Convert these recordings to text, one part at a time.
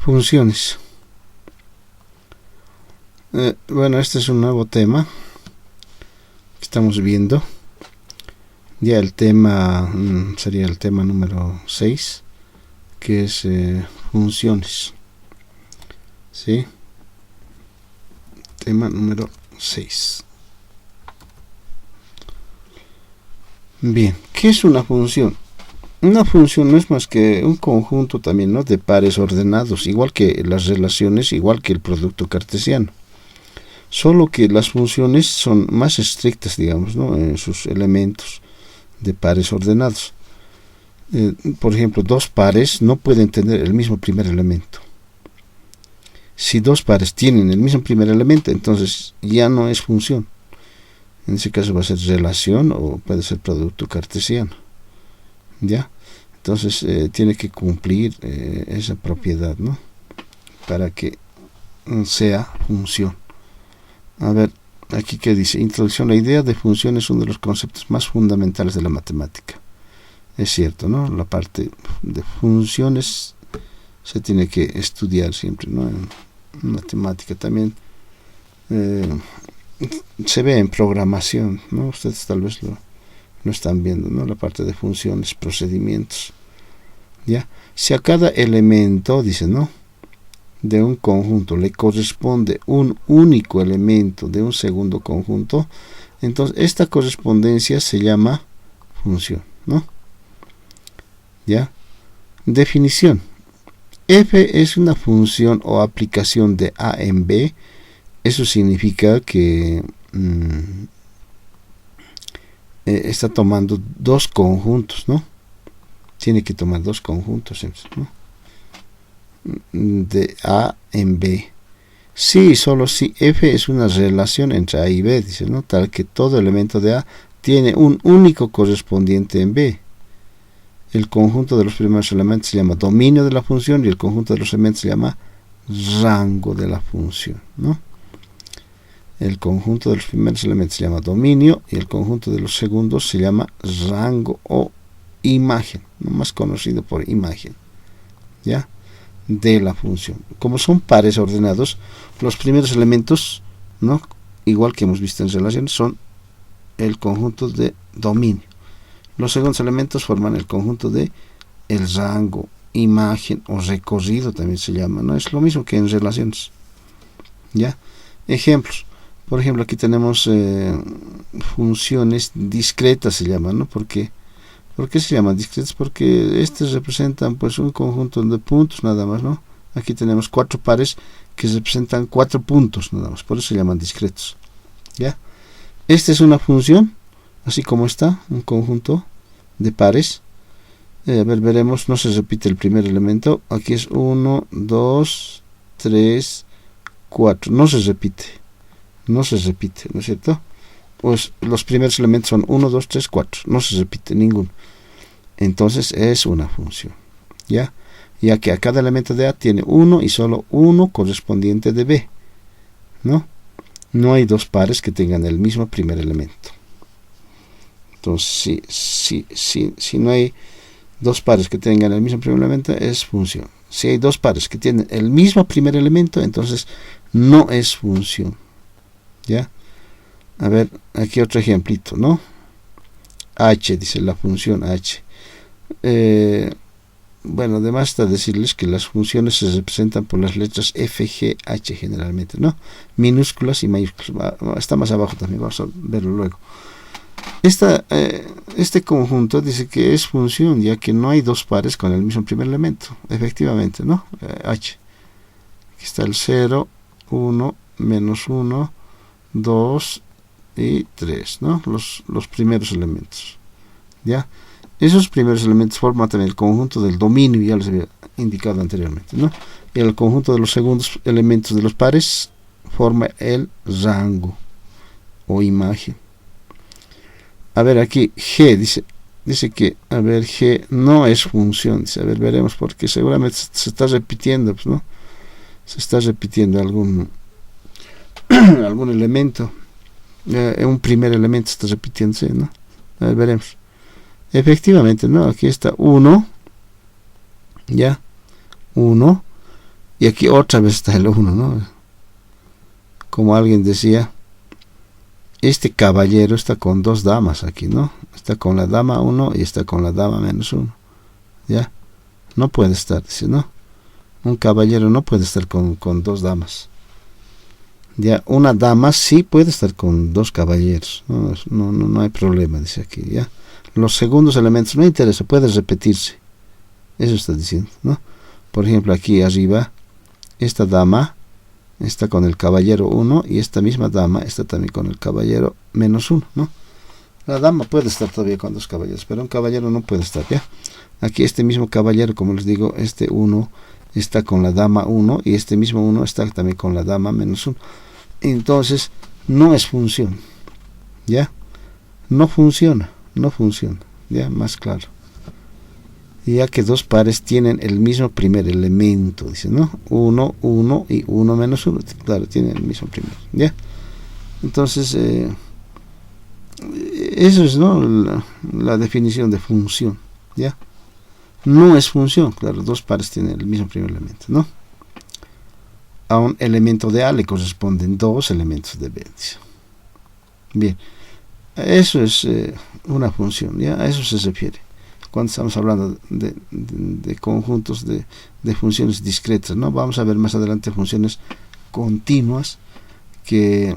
Funciones. Bueno, este es un nuevo tema que estamos viendo. Ya el tema sería el tema número 6, que es funciones. ¿Sí? Tema número 6. Bien, ¿qué es una función? Una función no es más que un conjunto también, ¿no?, de pares ordenados, igual que las relaciones, igual que el producto cartesiano. Solo que las funciones son más estrictas, digamos, ¿no?, en sus elementos de pares ordenados. Por ejemplo, dos pares no pueden tener el mismo primer elemento. Si dos pares tienen el mismo primer elemento, entonces ya no es función. En ese caso va a ser relación o puede ser producto cartesiano. ¿Ya? Entonces tiene que cumplir esa propiedad, ¿no?, para que sea función. A ver, aquí que dice, introducción. La idea de función es uno de los conceptos más fundamentales de la matemática. Es cierto, ¿no? La parte de funciones se tiene que estudiar siempre, ¿no? En matemática también se ve en programación, ¿no? Ustedes tal vez lo están viendo, ¿no? La parte de funciones, procedimientos. ¿Ya? Si a cada elemento, dice, ¿no?, de un conjunto le corresponde un único elemento de un segundo conjunto, entonces esta correspondencia se llama función, ¿no? ¿Ya? Definición. F es una función o aplicación de A en B. Eso significa que está tomando dos conjuntos, ¿no? Tiene que tomar dos conjuntos, ¿no?, de A en B. Sí, solo si F es una relación entre A y B, dice, ¿no?, tal que todo elemento de A tiene un único correspondiente en B. El conjunto de los primeros elementos se llama dominio de la función y el conjunto de los elementos se llama rango de la función, ¿no? El conjunto de los primeros elementos se llama dominio y el conjunto de los segundos se llama rango o imagen, ¿no?, más conocido por imagen, ¿ya?, de la función. Como son pares ordenados, los primeros elementos, ¿no?, igual que hemos visto en relaciones, son el conjunto de dominio. Los segundos elementos forman el conjunto de el rango, imagen o recorrido también se llama, ¿no? Es lo mismo que en relaciones. ¿Ya? Ejemplos. Por ejemplo, aquí tenemos funciones discretas se llaman, ¿no? ¿Por qué se llaman discretas? Porque estas representan pues un conjunto de puntos nada más, ¿no? Aquí tenemos 4 pares que representan 4 puntos nada más, por eso se llaman discretos. ¿Ya? Esta es una función, así como está, un conjunto de pares. A ver, veremos, no se repite el primer elemento. Aquí es 1, 2, 3, 4. No se repite, ¿no es cierto? Pues los primeros elementos son 1, 2, 3, 4. No se repite ninguno. Entonces es una función. ¿Ya? Ya que a cada elemento de A tiene 1 y solo uno correspondiente de B. ¿No? No hay dos pares que tengan el mismo primer elemento. Entonces, si no hay dos pares que tengan el mismo primer elemento, es función. Si hay dos pares que tienen el mismo primer elemento, entonces no es función. ¿Ya? A ver, aquí otro ejemplito, ¿no? H, dice la función H. Bueno, además está decirles que las funciones se representan por las letras F, G, H generalmente, ¿no? Minúsculas y mayúsculas. Está más abajo también, vamos a verlo luego. Este conjunto dice que es función, ya que no hay dos pares con el mismo primer elemento, efectivamente, ¿no? H. Aquí está el 0, 1, menos 1, 2 y 3, ¿no? Los primeros elementos. ¿Ya? Esos primeros elementos forman también el conjunto del dominio, ya les había indicado anteriormente, ¿no? Y el conjunto de los segundos elementos de los pares forma el rango o imagen. A ver, aquí G dice que, a ver, G no es función, dice, a ver, veremos, porque seguramente se está repitiendo, pues, ¿no? Se está repitiendo algún elemento, un primer elemento está repitiéndose, ¿no? A ver, veremos. Efectivamente, ¿no? Aquí está 1, ya, 1, Y aquí otra vez está el 1, ¿no? Como alguien decía, este caballero está con dos damas aquí, ¿no? Está con la dama 1 y está con la dama -1. ¿Ya? No puede estar, dice, ¿no? Un caballero no puede estar con dos damas. Ya, una dama sí puede estar con dos caballeros. No hay problema, dice aquí, ¿ya? Los segundos elementos no interesa, puede repetirse. Eso está diciendo, ¿no? Por ejemplo, aquí arriba, esta dama está con el caballero 1 y esta misma dama está también con el caballero -1, ¿no? La dama puede estar todavía con dos caballeros, pero un caballero no puede estar, ¿ya? Aquí este mismo caballero, como les digo, este 1 está con la dama 1 y este mismo 1 está también con la dama -1. Entonces, no es función, ¿ya? No funciona, ¿ya? Más claro. Ya que dos pares tienen el mismo primer elemento, dice, ¿no? 1, 1 y 1 -1, claro, tienen el mismo primero, ¿ya? Entonces, eso es, ¿no? La definición de función, ¿ya? No es función, claro, dos pares tienen el mismo primer elemento, ¿no? A un elemento de A le corresponden dos elementos de B, dice. Bien, eso es una función, ¿ya? A eso se refiere cuando estamos hablando de conjuntos de funciones discretas, ¿no? Vamos a ver más adelante funciones continuas que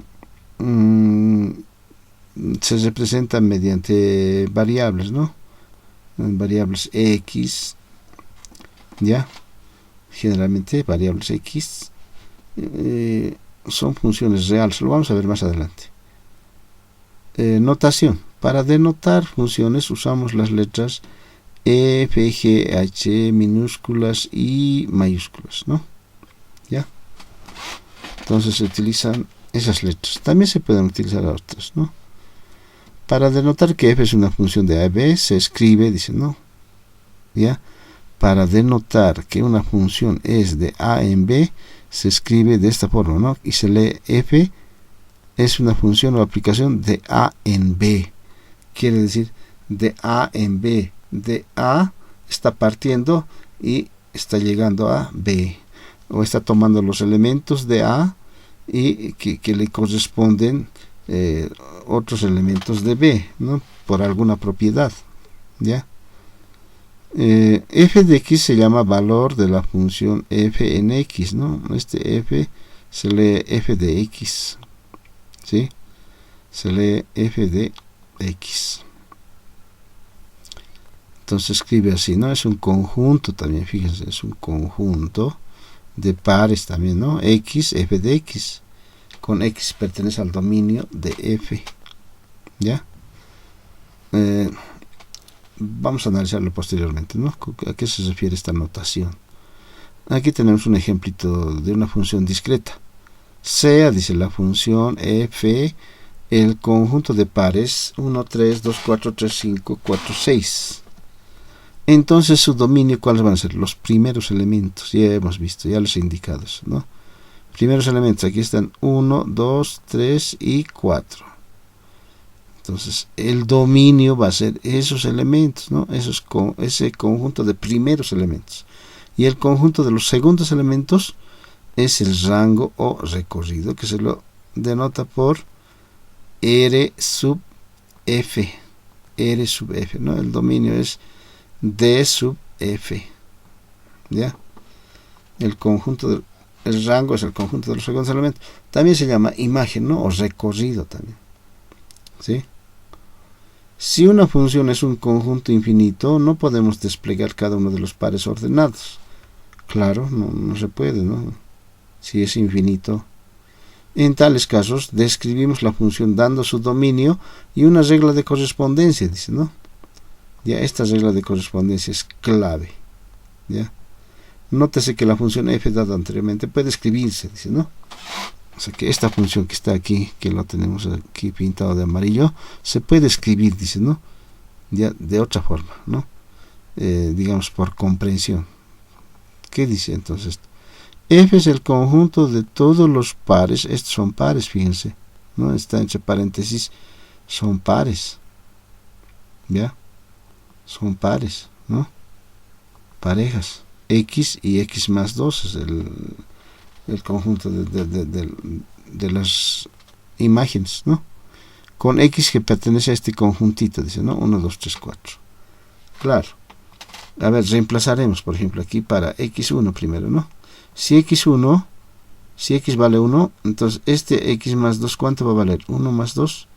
se representan mediante variables, ¿no? Variables X, ¿ya? Generalmente variables X son funciones reales, lo vamos a ver más adelante. Notación. Para denotar funciones usamos las letras F, G, H, minúsculas y mayúsculas, ¿no? ¿Ya? Entonces se utilizan esas letras. También se pueden utilizar otras, ¿no? Para denotar que f es una función de a y b, se escribe, dice, ¿no? ¿Ya? Para denotar que una función es de a en b, se escribe de esta forma, ¿no? Y se lee f es una función o aplicación de a en b. Quiere decir de a en b. De A está partiendo y está llegando a B, o está tomando los elementos de A y que le corresponden otros elementos de B, ¿no? Por alguna propiedad, ¿ya? F de x se llama valor de la función f en x, ¿no? Este f se lee f de x, ¿sí? Se lee f de x. Entonces escribe así, ¿no? Es un conjunto también, fíjense, es un conjunto de pares también, ¿no? X, f de x. Con x pertenece al dominio de f, ¿ya? Vamos a analizarlo posteriormente, ¿no? ¿A qué se refiere esta notación? Aquí tenemos un ejemplito de una función discreta. Sea, dice la función f, el conjunto de pares 1, 3, 2, 4, 3, 5, 4, 6. Entonces su dominio, ¿cuáles van a ser? Los primeros elementos, ya hemos visto, ya los he indicado, ¿no? Primeros elementos, aquí están 1, 2, 3 y 4. Entonces el dominio va a ser esos elementos, ¿no? Ese conjunto de primeros elementos. Y el conjunto de los segundos elementos es el rango o recorrido, que se lo denota por R sub f. R sub f, ¿no? El dominio es D sub f, ¿ya? El rango es el conjunto de los segundos elementos. También se llama imagen, ¿no? O recorrido también, ¿sí? Si una función es un conjunto infinito, no podemos desplegar cada uno de los pares ordenados. Claro, no se puede, ¿no? Si es infinito. En tales casos, describimos la función dando su dominio y una regla de correspondencia, dice, ¿no? Ya, esta regla de correspondencia es clave, ¿ya? Nótese que la función f dada anteriormente puede escribirse, dice, ¿no? O sea que esta función que está aquí, que lo tenemos aquí pintado de amarillo, se puede escribir, dice, ¿no? Ya de otra forma, ¿no? Digamos por comprensión. ¿Qué dice entonces? F es el conjunto de todos los pares. Estos son pares, fíjense, ¿no? Está entre paréntesis, son pares, ¿ya? Son pares, ¿no? Parejas. x y x más 2 es el conjunto de las imágenes, ¿no? Con x que pertenece a este conjuntito, dice, ¿no? 1, 2, 3, 4. Claro. A ver, reemplazaremos, por ejemplo, aquí para x1 primero, ¿no? Si x vale 1, entonces este x más 2, ¿cuánto va a valer? 1 más 2,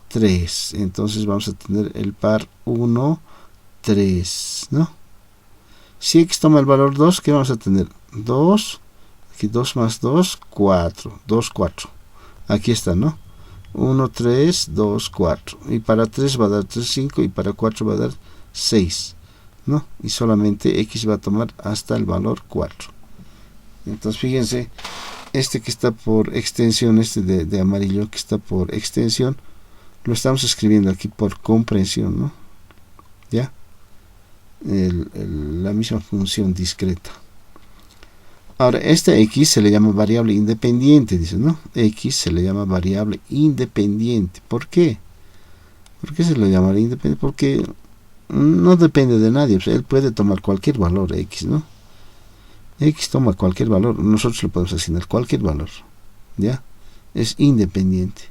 3. Entonces vamos a tener el par 1, 3, ¿no? Si x toma el valor 2, ¿qué vamos a tener? 2, aquí 2 más 2, 4, 2, 4. Aquí está, ¿no? 1, 3, 2, 4. Y para 3 va a dar 3, 5, y para 4 va a dar 6, ¿no? Y solamente x va a tomar hasta el valor 4. Entonces fíjense, este que está por extensión, este de amarillo que está por extensión, lo estamos escribiendo aquí por comprensión, ¿no? ¿Ya? La misma función discreta. Ahora, esta x se le llama variable independiente, dice, ¿no? X se le llama variable independiente. ¿Por qué? ¿Por qué se lo llama independiente? Porque no depende de nadie. O sea, él puede tomar cualquier valor x, ¿no? X toma cualquier valor. Nosotros le podemos asignar cualquier valor. ¿Ya? Es independiente.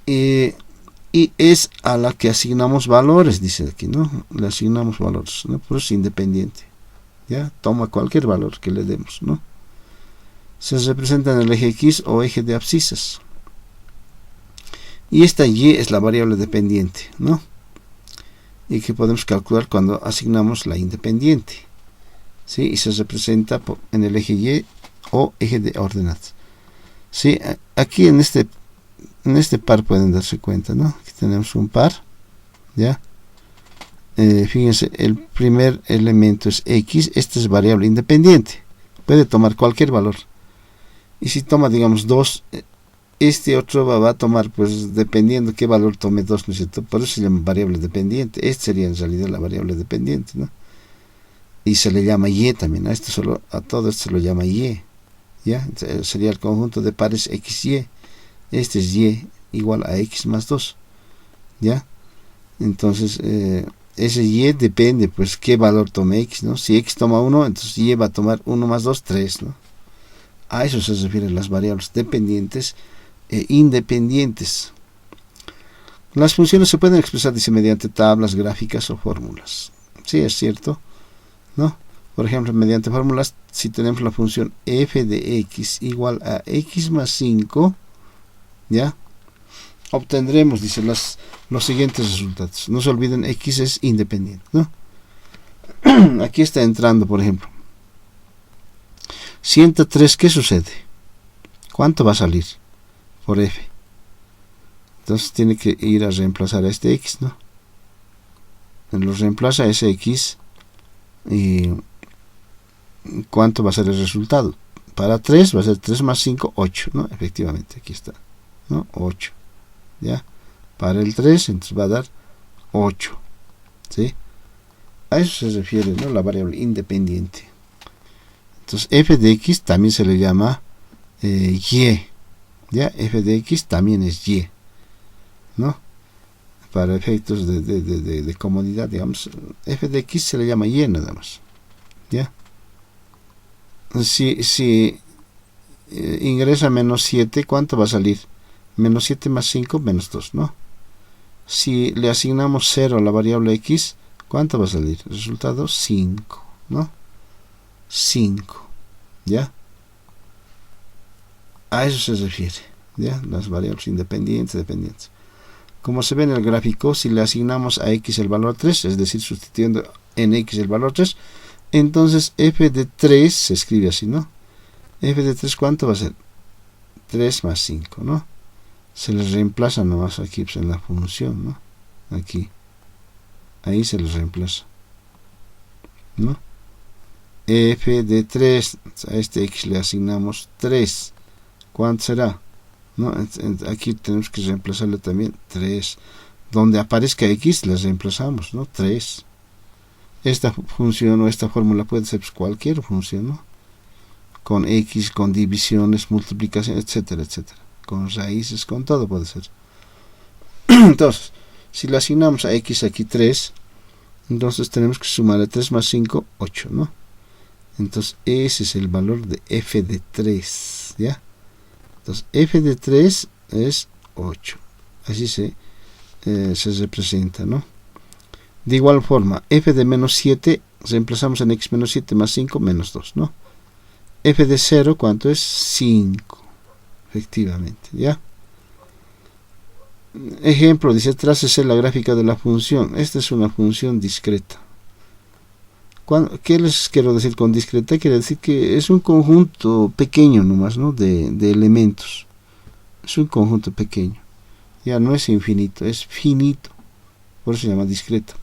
Y es a la que asignamos valores, dice aquí, ¿no? Le asignamos valores, ¿no? Por eso es independiente. ¿Ya? Toma cualquier valor que le demos, ¿no? Se representa en el eje X o eje de abscisas. Y esta Y es la variable dependiente, ¿no? Y que podemos calcular cuando asignamos la independiente, ¿sí? Y se representa en el eje Y o eje de ordenadas. ¿Sí? Aquí en este par pueden darse cuenta, ¿no? Aquí tenemos un par, ¿ya? Fíjense, el primer elemento es x, esta es variable independiente, puede tomar cualquier valor. Y si toma, digamos, 2, este otro va a tomar, pues, dependiendo qué valor tome 2, ¿no es cierto? Por eso se llama variable dependiente. Esta sería en realidad la variable dependiente, ¿no? Y se le llama y también, a todo esto se lo llama y, ¿ya? Sería el conjunto de pares x, y. Este es y igual a x más 2, ¿ya? Entonces, ese y depende, pues, qué valor tome x, ¿no? Si x toma 1, entonces y va a tomar 1 más 2, 3, ¿no? A eso se refieren las variables dependientes e independientes. Las funciones se pueden expresar, dice, mediante tablas, gráficas o fórmulas. Sí, es cierto, ¿no? Por ejemplo, mediante fórmulas, si tenemos la función f de x igual a x más 5, ¿ya? Obtendremos, dice, los siguientes resultados. No se olviden, x es independiente, ¿no? Aquí está entrando, por ejemplo, 103, ¿qué sucede? ¿Cuánto va a salir por f? Entonces tiene que ir a reemplazar a este x, ¿no? Lo reemplaza a ese x y ¿cuánto va a ser el resultado? Para 3 va a ser 3 más 5, 8, ¿no? Efectivamente, aquí está, ¿no? 8. ¿Ya? Para el 3, entonces va a dar 8, ¿sí? A eso se refiere, ¿no? La variable independiente. Entonces, f de x también se le llama y, ¿ya? F de x también es y, ¿no? Para efectos de comodidad, digamos, f de x se le llama y nada más, ¿ya? Si ingresa menos 7, ¿cuánto va a salir? Menos 7 más 5, menos 2, ¿no? Si le asignamos 0 a la variable x, ¿cuánto va a salir? El resultado 5, ¿no? 5, ¿ya? A eso se refiere, ¿ya? Las variables independientes, dependientes. Como se ve en el gráfico, si le asignamos a x el valor 3, es decir, sustituyendo en x el valor 3, entonces f de 3 se escribe así, ¿no? F de 3, ¿cuánto va a ser? 3 más 5, ¿no? Se les reemplaza nomás aquí, pues, en la función, ¿no? Aquí. Ahí se les reemplaza, ¿no? F de 3, a este x le asignamos 3. ¿Cuánto será? ¿No? Aquí tenemos que reemplazarle también 3. Donde aparezca x, le reemplazamos, ¿no? 3. Esta función o esta fórmula puede ser, pues, cualquier función, ¿no? Con x, con divisiones, multiplicaciones, etcétera, etcétera. Con raíces, con todo puede ser. Entonces, si le asignamos a x aquí 3, Entonces tenemos que sumarle 3 más 5, 8, ¿no? Entonces ese es el valor de f de 3, ¿ya? Entonces f de 3 es 8. Así se representa, ¿no? De igual forma, f de menos 7, reemplazamos en x menos 7 más 5, menos 2, ¿no? F de 0, ¿cuánto es? 5, efectivamente, ¿ya? Ejemplo, dice, trácese la gráfica de la función. Esta es una función discreta. ¿Qué les quiero decir con discreta? Quiere decir que es un conjunto pequeño nomás, ¿no? De elementos. Es un conjunto pequeño. Ya no es infinito, es finito. Por eso se llama discreta.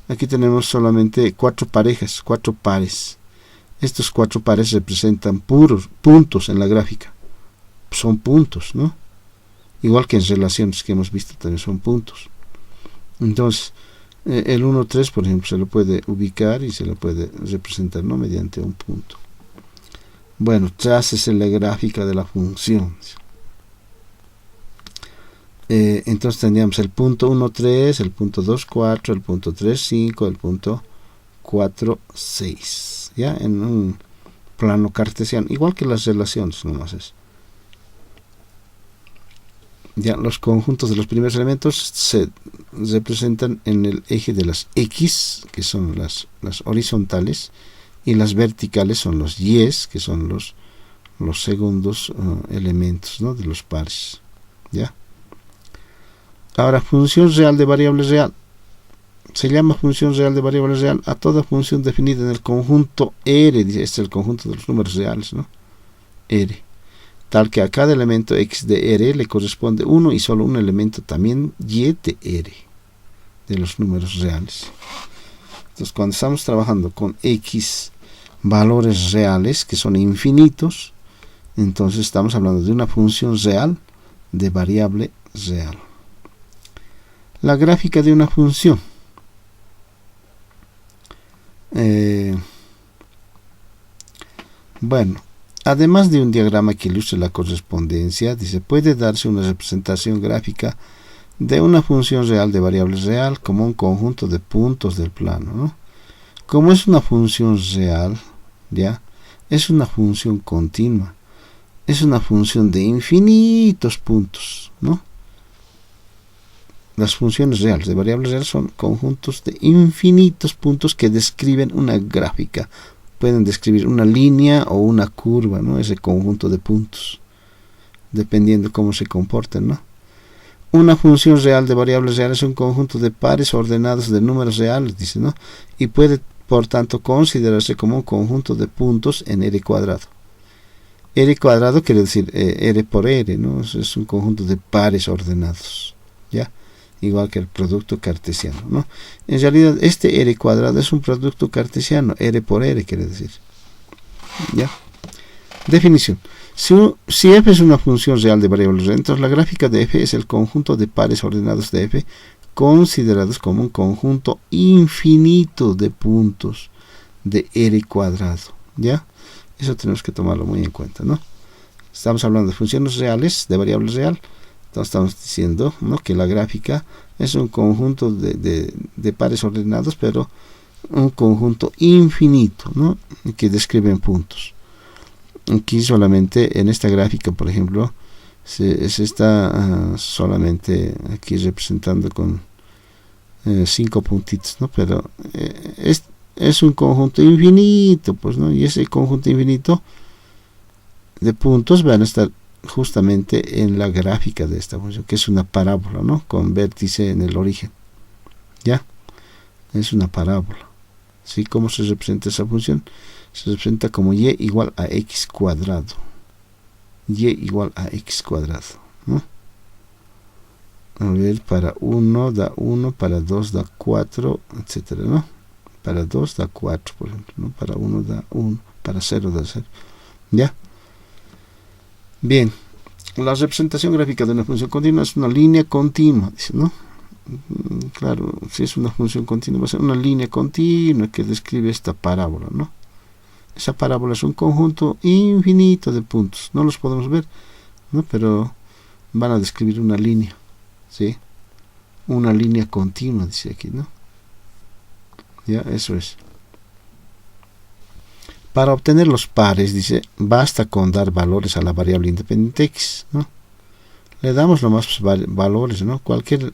Aquí tenemos solamente 4 parejas, 4 pares. Estos 4 pares representan puros puntos en la gráfica. Son puntos, ¿no? Igual que en relaciones que hemos visto también son puntos. Entonces, el 1, 3, por ejemplo, se lo puede ubicar y se lo puede representar, ¿no? Mediante un punto. Bueno, trácese la gráfica de la función. Entonces tendríamos el punto 1, 3, el punto 2, 4, el punto 3, 5, el punto 4, 6. ¿Ya? En un plano cartesiano, igual que las relaciones, nomás es. Ya, los conjuntos de los primeros elementos se representan en el eje de las X, que son las horizontales, y las verticales son los Y, que son los segundos elementos, ¿no? De los pares. ¿Ya? Ahora, función real de variable real. Se llama función real de variable real a toda función definida en el conjunto R, este es el conjunto de los números reales, ¿no? R. Tal que a cada elemento x de R le corresponde uno y solo un elemento también y de R, de los números reales. Entonces, cuando estamos trabajando con x valores reales, que son infinitos, entonces estamos hablando de una función real de variable real. La gráfica de una función. Bueno, además de un diagrama que ilustre la correspondencia, dice, puede darse una representación gráfica de una función real de variable real como un conjunto de puntos del plano, ¿no? Como es una función real, ¿ya? Es una función continua, es una función de infinitos puntos, ¿no? Las funciones reales de variable real son conjuntos de infinitos puntos que describen una gráfica. Pueden describir una línea o una curva, ¿no? Ese conjunto de puntos, dependiendo cómo se comporten, ¿no? Una función real de variables reales es un conjunto de pares ordenados de números reales, dice, ¿no? Y puede, por tanto, considerarse como un conjunto de puntos en R cuadrado. R cuadrado quiere decir R por R, ¿no? Es un conjunto de pares ordenados, ¿ya? Igual que el producto cartesiano, ¿no? En realidad este R cuadrado es un producto cartesiano, R por R quiere decir, ¿ya? Definición. Si f es una función real de variables reales, entonces la gráfica de f es el conjunto de pares ordenados de f considerados como un conjunto infinito de puntos de R cuadrado, ¿ya? Eso tenemos que tomarlo muy en cuenta, ¿no? Estamos hablando de funciones reales, de variables real. Entonces estamos diciendo, ¿no?, que la gráfica es un conjunto de pares ordenados, pero un conjunto infinito, ¿no?, que describen puntos. Aquí solamente en esta gráfica, por ejemplo, se está solamente aquí representando con 5 puntitos, ¿no? Pero es un conjunto infinito, pues, ¿no? Y ese conjunto infinito de puntos van a estar justamente en la gráfica de esta función, que es una parábola, ¿no?, con vértice en el origen, ¿ya? Es una parábola. ¿Sí? ¿Cómo se representa esa función? Se representa como y igual a x cuadrado. Y igual a x cuadrado, ¿no? A ver, para 1 da 1, para 2 da 4, etcétera, ¿no? Para 2 da 4, por ejemplo, ¿no? Para 1 da 1, para 0 da 0, ¿ya? Bien, la representación gráfica de una función continua es una línea continua, dice, ¿no? Claro, si es una función continua, va a ser una línea continua que describe esta parábola, ¿no? Esa parábola es un conjunto infinito de puntos, no los podemos ver, ¿no? Pero van a describir una línea, ¿sí? Una línea continua, dice aquí, ¿no? Ya, eso es. Para obtener los pares, dice, basta con dar valores a la variable independiente x, ¿no? Le damos nomás valores, ¿no? Cualquier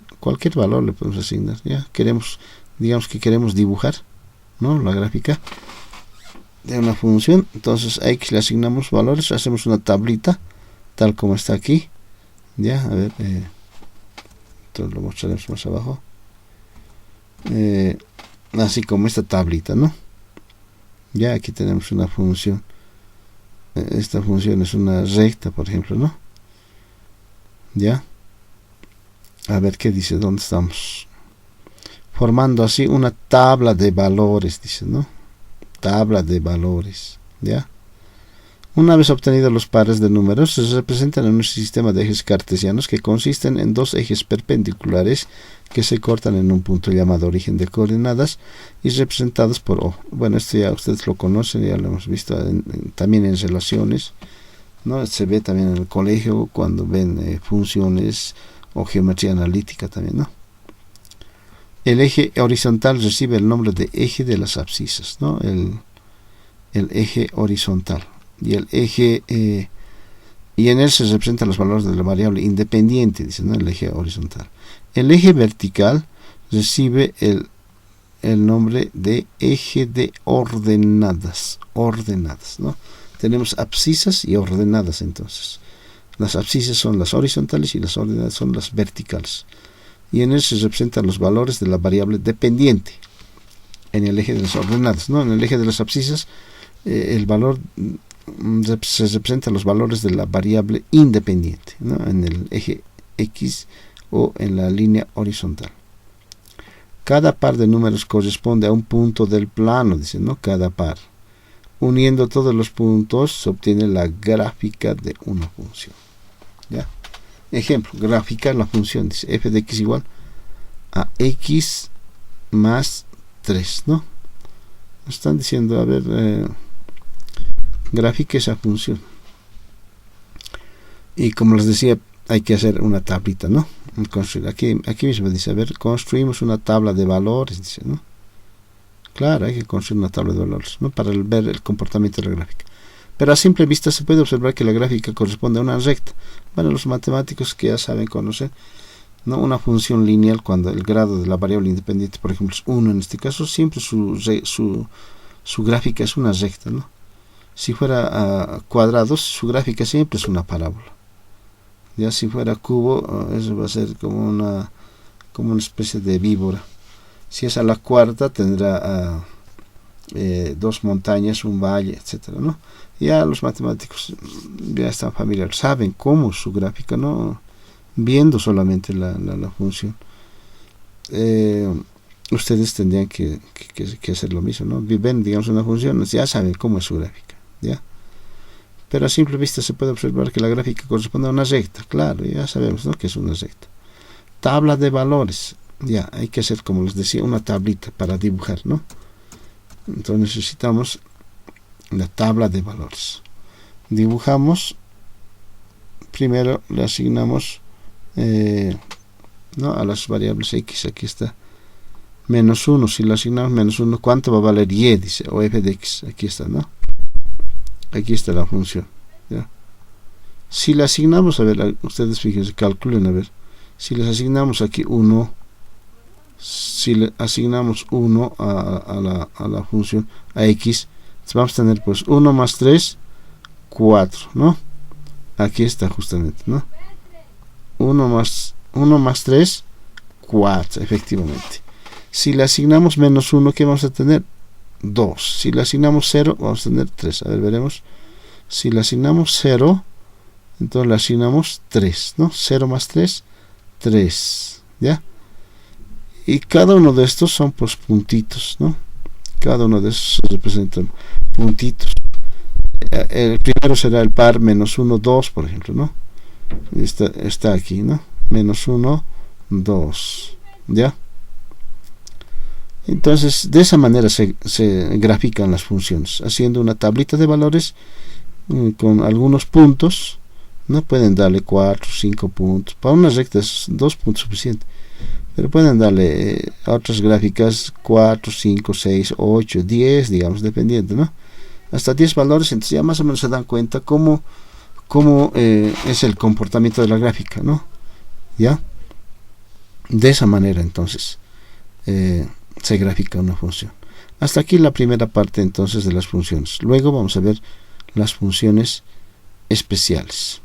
valor le podemos asignar. Ya queremos, digamos que queremos dibujar, ¿no? La gráfica de una función. Entonces a x le asignamos valores, hacemos una tablita, tal como está aquí. Ya, a ver, entonces lo mostraremos más abajo. Así como esta tablita, ¿no? Ya aquí tenemos una función. Esta función es una recta, por ejemplo, ¿no? Ya. A ver qué dice, ¿dónde estamos? Formando así una tabla de valores, dice, ¿no? Tabla de valores, ¿ya? Una vez obtenidos los pares de números, se representan en un sistema de ejes cartesianos que consisten en dos ejes perpendiculares que se cortan en un punto llamado origen de coordenadas y representados por O. Bueno, esto ya ustedes lo conocen, ya lo hemos visto también en relaciones, ¿no? Se ve también en el colegio cuando ven funciones o geometría analítica también, ¿no? El eje horizontal recibe el nombre de eje de las abscisas, ¿no? El eje horizontal. Y el eje y en él se representan los valores de la variable independiente, dice, ¿no? El eje horizontal. El eje vertical recibe el nombre de eje de ordenadas, ¿no? Tenemos abscisas y ordenadas, entonces. Las abscisas son las horizontales y las ordenadas son las verticales. Y en él se representan los valores de la variable dependiente en el eje de las ordenadas, ¿no? En el eje de las abscisas el valor se representan los valores de la variable independiente, ¿no? En el eje X o en la línea horizontal. Cada par de números corresponde a un punto del plano, dice, ¿no? Cada par. Uniendo todos los puntos se obtiene la gráfica de una función. ¿Ya? Ejemplo, graficar la función, dice f de x igual a x más 3, ¿no? Nos están diciendo, a ver, grafique esa función. Y como les decía, hay que hacer una tablita, ¿no? Construir. Aquí mismo dice, a ver, construimos una tabla de valores, dice, ¿no? Claro, hay que construir una tabla de valores, ¿no? Para ver el comportamiento de la gráfica. Pero a simple vista se puede observar que la gráfica corresponde a una recta. Bueno, los matemáticos que ya saben conocer, ¿no? Una función lineal, cuando el grado de la variable independiente, por ejemplo, es 1 en este caso, siempre su gráfica es una recta, ¿no? Si fuera cuadrados, su gráfica siempre es una parábola. Ya si fuera cubo, eso va a ser como una especie de víbora. Si es a la cuarta, tendrá dos montañas, un valle, etcétera, ¿no? Ya los matemáticos ya están familiares, saben cómo es su gráfica, ¿no? Viendo solamente la función. Ustedes tendrían que hacer lo mismo, ¿no? Ven, digamos, una función, ya saben cómo es su gráfica, ¿ya? Pero a simple vista se puede observar que la gráfica corresponde a una recta. Claro, ya sabemos, ¿no?, que es una recta. Tabla de valores. Ya, hay que hacer, como les decía, una tablita para dibujar, ¿no? Entonces necesitamos la tabla de valores. Dibujamos. Primero le asignamos ¿no?, a las variables x. Aquí está. Menos 1. Si le asignamos menos 1, ¿cuánto va a valer y? Dice, o f de x. Aquí está, ¿no? Aquí está la función, ¿ya? Si le asignamos, a ver, ustedes fíjense, calculen, a ver, si les asignamos aquí 1, si le asignamos 1 a la función, a x, vamos a tener pues 1 más 3, 4, ¿no? Aquí está justamente, ¿no? 1 más 3, 4, efectivamente. Si le asignamos menos 1, ¿qué vamos a tener? 2. Si le asignamos 0, vamos a tener 3. A ver, veremos. Si le asignamos 0, entonces le asignamos 3, ¿no? 0 más 3, 3, ¿ya? Y cada uno de estos son pues puntitos, ¿no? Cada uno de esos se representan puntitos. El primero será el par menos 1, 2, por ejemplo, ¿no? Está aquí, ¿no? Menos 1, 2, ¿ya? Entonces, de esa manera se grafican las funciones, haciendo una tablita de valores con algunos puntos, ¿no? Pueden darle 4, 5 puntos. Para una recta es 2 puntos suficiente. pero pueden darle a otras gráficas 4, 5, 6, 8, 10, digamos, dependiendo, ¿no? Hasta 10 valores, entonces ya más o menos se dan cuenta cómo es el comportamiento de la gráfica, ¿no? ¿Ya? De esa manera, entonces, se grafica una función. Hasta aquí la primera parte, entonces, de las funciones. Luego vamos a ver las funciones especiales.